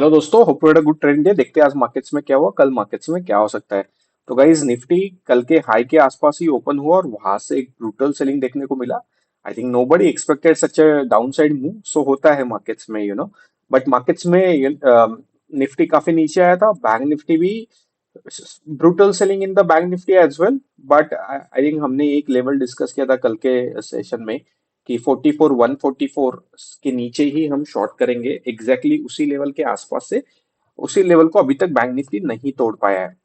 Hello दोस्तों, hope you had a good trading day. देखते हैं आज मार्केट्स में क्या हुआ, कल मार्केट्स में क्या हो सकता है। तो गाइज निफ्टी कल के हाई के आसपास ही ओपन हुआ और वहां से एक ब्रूटल सेलिंग देखने को मिला। I think nobody expected such a downside move, so होता है मार्केट्स में बट मार्केट्स में निफ्टी काफी नीचे आया था, बैंक निफ्टी भी brutal selling in the bank Nifty as well. But I think हमने एक लेवल डिस्कस किया था कल के सेशन में कि 44 144 के नीचे ही हम शॉर्ट करेंगे, एग्जैक्टली उसी लेवल के आसपास से। उसी लेवल को अभी तक बैंक निफ्टी नहीं तोड़ पाया है।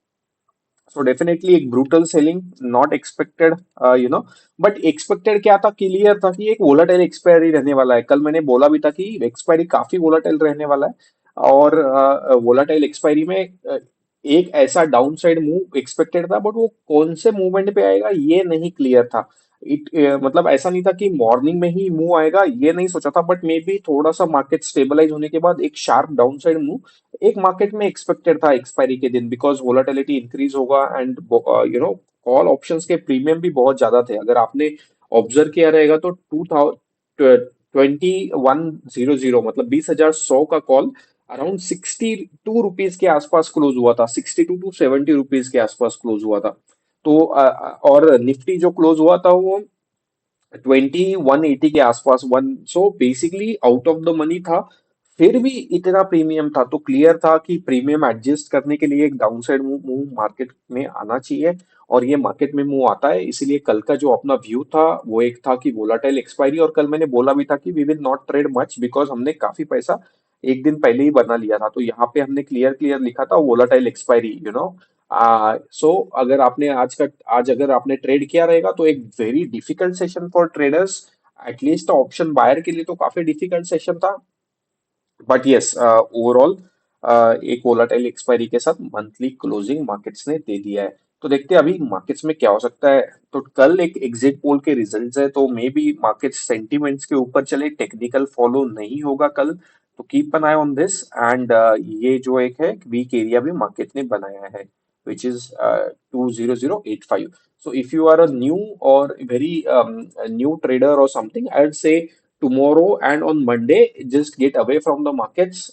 सो डेफिनेटली एक brutal selling, not expected, you know but expected क्या था, क्लियर था कि एक वोलाटाइल एक्सपायरी रहने वाला है। कल मैंने बोला भी था कि एक्सपायरी काफी वोलाटाइल रहने वाला है और वोलाटाइल एक्सपायरी में एक ऐसा डाउन साइड मूव एक्सपेक्टेड था, बट वो कौन से मूवमेंट पे आएगा ये नहीं क्लियर था। मतलब ऐसा नहीं था कि मॉर्निंग में ही मूव आएगा, ये नहीं सोचा था, बट मे बी थोड़ा सा मार्केट स्टेबलाइज होने के बाद एक शार्प डाउन साइड मूव एक मार्केट में एक्सपेक्टेड था एक्सपायरी के दिन, बिकॉज वोलाटिलिटी इंक्रीज होगा एंड कॉल ऑप्शंस के प्रीमियम भी बहुत ज्यादा थे। अगर आपने ऑब्जर्व किया रहेगा तो 2100, मतलब 20,100 का कॉल अराउंड 62 रुपीज के आसपास क्लोज हुआ था, 62 to 70 रुपीज के आसपास क्लोज हुआ था। तो और निफ्टी जो क्लोज हुआ था वो 2180 के आसपास, one, so basically out of the money था। फिर भी इतना प्रीमियम था तो क्लियर था कि प्रीमियम एडजस्ट करने के लिए एक डाउनसाइड मूव मूव मार्केट में आना चाहिए। और ये मार्केट में मूव आता है, इसीलिए कल का जो अपना व्यू था वो एक था कि वोलाटाइल एक्सपायरी। और कल मैंने बोला भी था कि we will not trade much, because हमने काफी पैसा एक दिन पहले ही बना लिया था। तो यहाँ पे हमने क्लियर क्लियर लिखा था वोलाटाइल एक्सपायरी। सो अगर आपने आज अगर आपने ट्रेड किया रहेगा तो एक very difficult session for traders, at least option buyer के लिए तो काफी डिफिकल्ट सेशन था। बट यस, ओवरऑल एक वोलाटाइल एक्सपायरी के साथ मंथली क्लोजिंग मार्केट्स ने दे दिया है। तो देखते हैं अभी मार्केट्स में क्या हो सकता है। तो कल एक एग्जिट पोल के रिजल्ट्स है, तो मे बी मार्केट सेंटिमेंट्स के ऊपर चले, टेक्निकल फॉलो नहीं होगा कल। तो keep an I on this and ये जो एक है वीक एरिया भी मार्केट ने बनाया है, which is 20085। So if you are a new or very new trader or something, I'd say tomorrow and on Monday, just get away from the markets.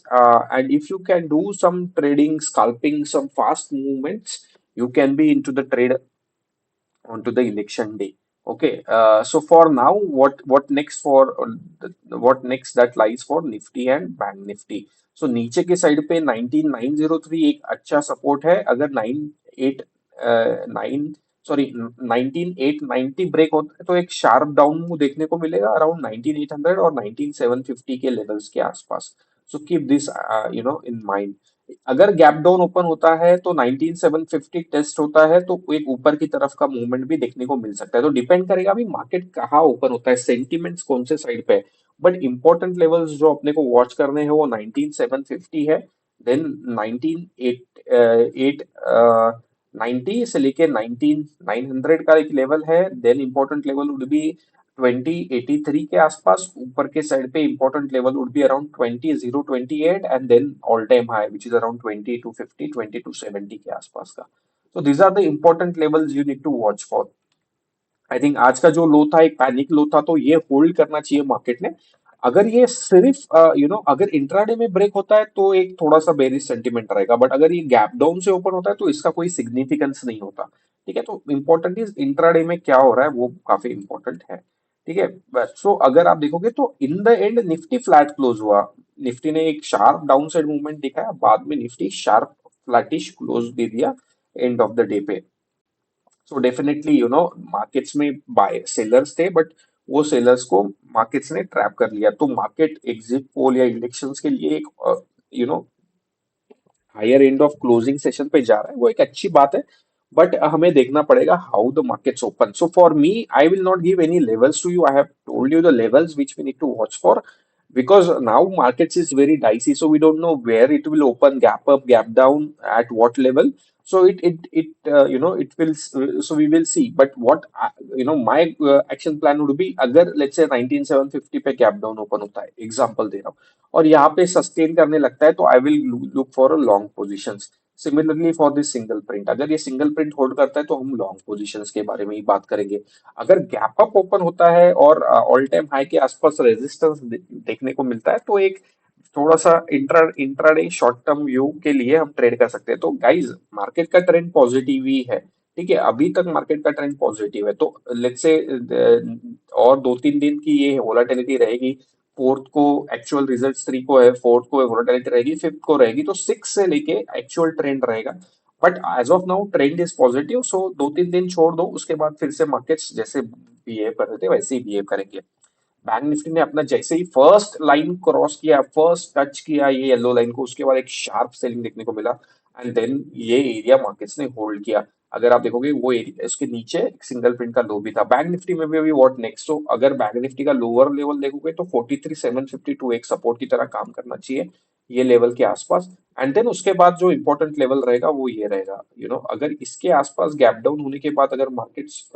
And if you can do some trading, scalping, some fast movements, you can be into the trade onto the election day. Okay. So for now, what next for what next that lies for Nifty and Bank Nifty. So नीचे के side पे 19903 एक अच्छा support है। अगर 98 9 sorry 19890 break होता है तो एक शार्प डाउन मूव देखने को मिलेगा अराउंड 19800 और 19750 के लेवल्स के आसपास। So keep this in mind. अगर गैप डाउन ओपन होता है तो 19750 टेस्ट होता है तो एक ऊपर की तरफ का मूवमेंट भी देखने को मिल सकता है। तो डिपेंड करेगा अभी मार्केट कहाँ ओपन होता है, सेंटिमेंट्स कौन से साइड पे है। बट इंपॉर्टेंट लेवल्स जो अपने को वॉच करने हैं वो 19750 है, देन 198 90 से लेके 19900 का एक लेवल है, then important level would be 2083 के आसपास। ऊपर के साइड पे important level would be around 20028 and then all time high which is around 2250 2270 के आसपास का। तो these are the important levels you need to watch for. I think आज का जो लो था एक पैनिक लो था, तो ये होल्ड करना चाहिए मार्केट ने। अगर ये सिर्फ अगर इंट्राडे में ब्रेक होता है तो एक थोड़ा सा बेरिश सेंटीमेंट रहेगा, बट अगर ये गैप डाउन से ओपन होता है तो इसका कोई सिग्निफिकेंस नहीं होता। ठीक है, तो इंपॉर्टेंट इज इंट्राडे में क्या हो रहा है, वो काफी इंपॉर्टेंट है। ठीक है, बस सो अगर आप देखोगे तो in the end Nifty flat close हुआ। निफ्टी ने एक शार्प डाउन साइड मूवमेंट दिखाया, बाद में निफ्टी शार्प फ्लैटिश क्लोज दे दिया एंड ऑफ द डे पे। सो डेफिनेटली मार्केट्स में बाय सेलर्स थे, बट वो सेलर्स को मार्केट्स ने ट्रैप कर लिया। तो मार्केट एग्जिट पोल या इलेक्शंस के लिए एक you know higher end of closing session पे जा रहा है, वो एक अच्छी बात है। बट हमें देखना पड़ेगा how the markets open. So for me I will not give any levels to you, I have told you the levels which we need to watch for, because now markets is very dicey, so we don't know where it will open, gap up, gap down, at what level. So it will, so we will see. But what my action plan would be, अगर let's say 19750 पे gap down open होता है, example दे रहा हूँ, और यहाँ पे sustain करने लगता है, तो I will look for a long positions. Similarly for this single print, अगर ये सिंगल प्रिंट होल्ड करता है तो हम लॉन्ग पोजीशंस के बारे में ही बात करेंगे। अगर गैप अप ओपन होता है और ऑल टाइम हाई के आसपास रेजिस्टेंस देखने को मिलता है तो एक थोड़ा सा इंट्राडे शॉर्ट टर्म व्यू के लिए हम ट्रेड कर सकते हैं। तो गाइज मार्केट का ट्रेंड पॉजिटिव ही है, ठीक है, अभी तक मार्केट का ट्रेंड पॉजिटिव है। तो लेट्स से और 2-3 दिन की ये वोलाटिलिटी रहेगी। फोर्थ को एक्चुअल रिजल्ट्स 3 को है, फोर्थ को वोलाटिलिटी रहेगी, फिफ्थ को रहेगी, तो 6 से लेके एक्चुअल ट्रेंड रहेगा। But as of now trend is positive, so 2-3 दिन छोड़ दो, उसके बाद फिर से मार्केट्स जैसे बिहेव कर रहे थे वैसे ही बिहेव करेंगे। बैंक निफ्टी ने अपना जैसे ही फर्स्ट लाइन क्रॉस किया, फर्स्ट टच किया ये येलो लाइन को, उसके बाद एक शार्प सेलिंग देखने को मिला, एंड देन ये एरिया मार्केट्स ने होल्ड किया। अगर आप देखोगे वो एरिया, उसके नीचे एक सिंगल प्रिंट का लो भी था। बैंक निफ्टी में भी अभी व्हाट नेक्स्ट, तो अगर बैंक निफ्टी का लोअर लेवल देखोगे तो 43,752 एक सपोर्ट की तरह काम करना चाहिए, ये लेवल के आसपास। एंड देन उसके बाद जो इंपॉर्टेंट लेवल रहेगा वो ये रहेगा, अगर इसके आसपास गैप डाउन होने के बाद अगर मार्केट्स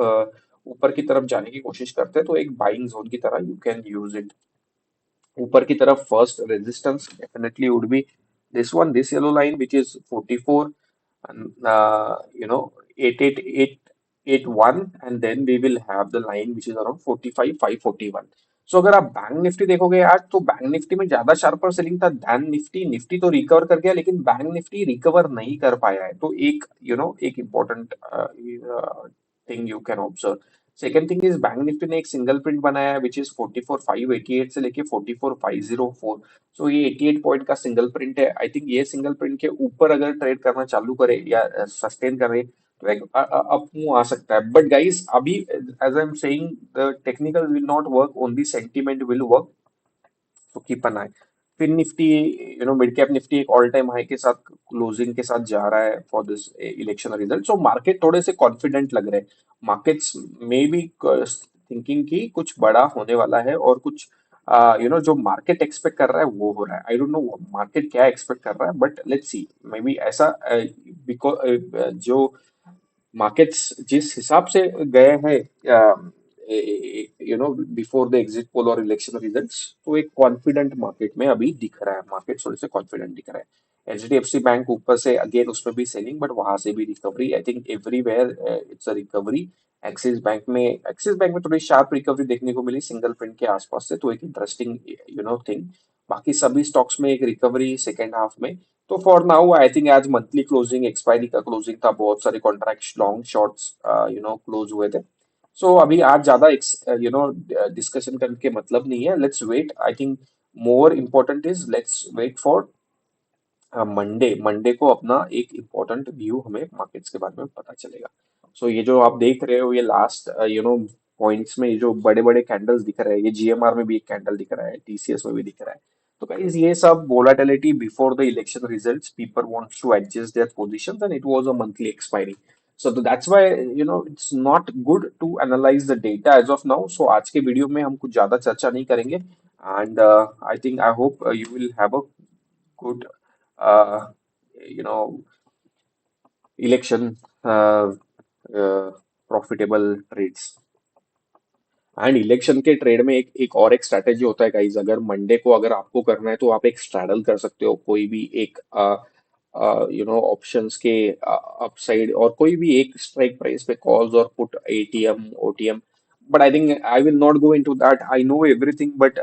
ऊपर की तरफ जाने की कोशिश करते हैं तो एक बाइंग जोन की तरह यू कैन यूज इट। ऊपर की तरफ first resistance definitely would be this one, this yellow line, which is 44 and 88881, and then we will have the line which is around 45,541। सो अगर आप बैंक निफ्टी देखोगे आज, तो बैंक निफ्टी में ज्यादा शार्पर सेलिंग था दैन निफ्टी। निफ्टी तो recover कर गया, लेकिन बैंक निफ्टी रिकवर नहीं कर पाया है। तो एक एक important thing you can observe. Second thing is bank Nifty ने एक सिंगल प्रिंट बनाया है विच इज 44,588 से लेके 44,504। सो ये 88 पॉइंट का सिंगल प्रिंट है। आई थिंक ये सिंगल प्रिंट के ऊपर अगर ट्रेड करना चालू करे या सस्टेन करे तो एक अप मूव आ सकता है। बट गाइस अभी as I am saying, the technical will not work, only sentiment will work, तो कीप एन आई। फिर निफ्टी, मिड कैप निफ्टी एक ऑल टाइम हाई के साथ क्लोजिंग के साथ जा रहा है for this election result. So market थोड़े से कॉन्फिडेंट लग रहे हैं। मार्केट्स में भी थिंकिंग की कुछ बड़ा होने वाला है, और कुछ जो मार्केट एक्सपेक्ट कर रहा है वो हो रहा है। आई डोंट नो मार्केट क्या एक्सपेक्ट कर रहा है, but let's see, may be ऐसा बिकॉज जो मार्केट्स जिस हिसाब से गए हैं बिफोर द एग्जिट पोल और इलेक्शन रिजल्ट्स, तो एक कॉन्फिडेंट मार्केट में अभी दिख रहा है, मार्केट थोड़े से कॉन्फिडेंट दिख रहा है। एचडीएफसी बैंक ऊपर से अगेन उसमें भी सेलिंग, बट वहां से भी recovery, I think everywhere it's a recovery. Axis bank में थोड़ी शार्प रिकवरी देखने को मिली सिंगल प्रिंट के आसपास से, तो एक इंटरेस्टिंग थिंग। बाकी सभी स्टॉक्स में एक रिकवरी सेकेंड हाफ में। तो फॉर नाउ आई थिंक आज मंथली क्लोजिंग, एक्सपायरी का क्लोजिंग था, बहुत सारे कॉन्ट्रैक्ट लॉन्ग शॉर्ट्स क्लोज हुए थे। सो अभी आज ज्यादा डिस्कशन करके मतलब नहीं है, let's wait. I think more important is let's wait for Monday. Monday को अपना एक इम्पोर्टेंट व्यू हमें मार्केट्स के बारे में पता चलेगा। सो ये जो आप देख रहे हो, ये लास्ट पॉइंट्स में ये जो बड़े बड़े कैंडल्स दिख रहे हैं, ये जीएमआर में भी एक कैंडल दिख रहा है, टीसीएस में भी दिख रहा है। तो गाइस ये सब volatility before the election results, people wants to adjust their positions, and it was a monthly expiry. So that's why it's not good to analyse the data as of now. So आज के video में हम कुछ ज्यादा चर्चा नहीं करेंगे, and I think I hope you will have a good uh, you know election profitable trades. And election के ट्रेड में एक स्ट्रैटेजी होता है गाइज। अगर मंडे को अगर आपको करना है तो आप एक स्ट्रैडल कर सकते हो, कोई भी एक ऑप्शंस के अपसाइड, और कोई भी एक स्ट्राइक प्राइस पे कॉल्स और put, ATM, OTM. But I think I will not go into that, I know everything, but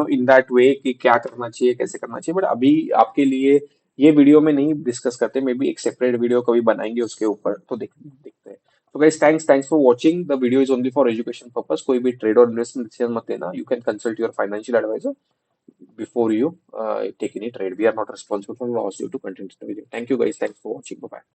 in that way कि क्या करना चाहिए, कैसे करना चाहिए। बट अभी आपके लिए ये वीडियो में नहीं डिस्कस करते, मे बी एक सेपरेट वीडियो कभी बनाएंगे उसके ऊपर, तो देखते हैं। तो guys thanks for watching, the video is only for education purpose. कोई भी ट्रेड और इन्वेस्टमेंट डिसीजन मत लेना, you can consult your financial advisor before you take any trade. We are not responsible for loss due to content. Thank you guys, thanks for watching, bye bye।